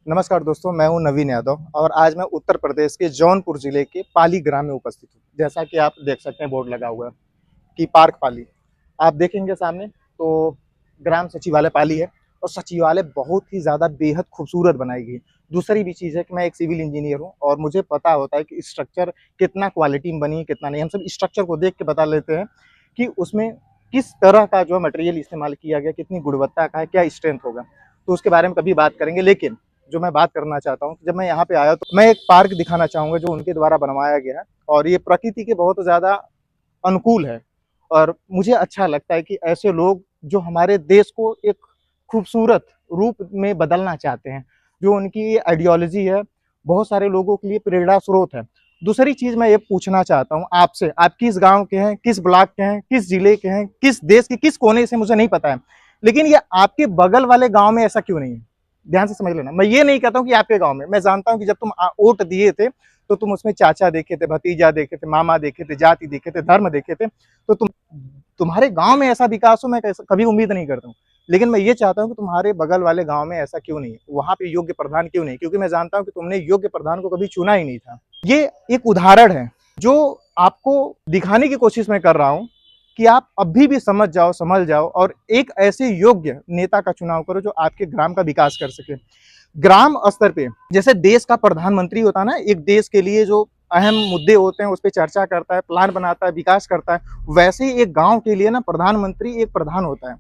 नमस्कार दोस्तों, मैं हूं नवीन यादव और आज मैं उत्तर प्रदेश के जौनपुर जिले के पाली ग्राम में उपस्थित हूं। जैसा कि आप देख सकते हैं, बोर्ड लगा हुआ है कि पार्क पाली। आप देखेंगे सामने तो ग्राम सचिवालय पाली है और सचिवालय बहुत ही ज़्यादा बेहद खूबसूरत बनाई गई। दूसरी भी चीज़ है कि मैं एक सिविल इंजीनियर हूँ और मुझे पता होता है कि स्ट्रक्चर कितना क्वालिटी में बनी है, कितना नहीं। हम सब स्ट्रक्चर को देख के बता लेते हैं कि उसमें किस तरह का जो मटेरियल इस्तेमाल किया गया, कितनी गुणवत्ता का है, क्या स्ट्रेंथ होगा। तो उसके बारे में कभी बात करेंगे, लेकिन जो मैं बात करना चाहता हूँ, जब मैं यहाँ पे आया तो मैं एक पार्क दिखाना चाहूँगा जो उनके द्वारा बनवाया गया है और ये प्रकृति के बहुत ज़्यादा अनुकूल है। और मुझे अच्छा लगता है कि ऐसे लोग जो हमारे देश को एक खूबसूरत रूप में बदलना चाहते हैं, जो उनकी आइडियोलॉजी है, बहुत सारे लोगों के लिए प्रेरणा स्रोत है। दूसरी चीज़ मैं ये पूछना चाहता हूँ आपसे, आप किस गाँव के हैं, किस ब्लॉक के हैं, किस जिले के हैं, किस देश के किस कोने से मुझे नहीं पता है, लेकिन ये आपके बगल वाले गाँव में ऐसा क्यों नहीं है? ध्यान से समझ लेना, मैं ये नहीं कहता हूँ कि आपके गाँव में, मैं जानता हूँ कि जब तुम वोट दिए थे तो तुम उसमें चाचा देखे थे, भतीजा देखे थे, मामा देखे थे, जाति देखे थे, धर्म देखे थे। तो तुम्हारे गांव में ऐसा विकास हो, मैं कभी उम्मीद नहीं करता हूँ। लेकिन मैं ये चाहता हूँ कि तुम्हारे बगल वाले गांव में ऐसा क्यों नहीं है, वहां पे योग्य प्रधान क्यों नहीं, क्योंकि मैं जानता हूँ कि तुमने योग्य प्रधान को कभी चुना ही नहीं था। ये एक उदाहरण है जो आपको दिखाने की कोशिश मैं कर रहा हूँ कि आप अभी भी समझ जाओ और एक ऐसे योग्य नेता का चुनाव करो जो आपके ग्राम का विकास कर सके। ग्राम स्तर पे जैसे देश का प्रधानमंत्री होता है ना, एक देश के लिए जो अहम मुद्दे होते हैं उस पर चर्चा करता है, प्लान बनाता है, विकास करता है, वैसे ही एक गांव के लिए ना प्रधानमंत्री एक प्रधान होता है।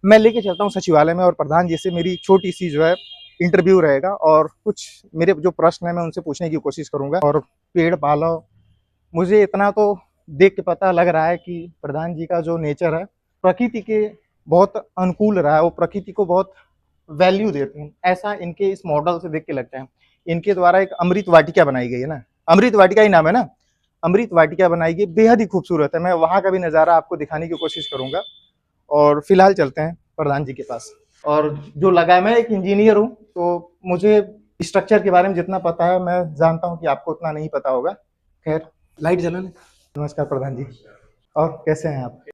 मैं लेके चलता हूँ सचिवालय में और प्रधान जी से मेरी छोटी सी जो है इंटरव्यू रहेगा और कुछ मेरे जो प्रश्न है मैं उनसे पूछने की कोशिश करूंगा। और पेड़ पालो, मुझे इतना तो देख के पता लग रहा है कि प्रधान जी का जो नेचर है प्रकृति के बहुत अनुकूल रहा है, वो प्रकृति को बहुत वैल्यू देते हैं, ऐसा इनके इस मॉडल से देख के लगता है। इनके द्वारा एक अमृत वाटिका बनाई गई है ना, अमृत वाटिका ही नाम है ना, अमृत वाटिका बनाई गई, बेहद ही खूबसूरत है। मैं वहां का भी नज़ारा आपको दिखाने की कोशिश करूंगा। और फिलहाल चलते हैं प्रधान जी के पास। और जो लगा है, मैं एक इंजीनियर हूँ तो मुझे स्ट्रक्चर के बारे में जितना पता है, मैं जानता हूँ कि आपको उतना नहीं पता होगा। खैर, लाइट जला ले। नमस्कार प्रधान जी, और कैसे हैं आप?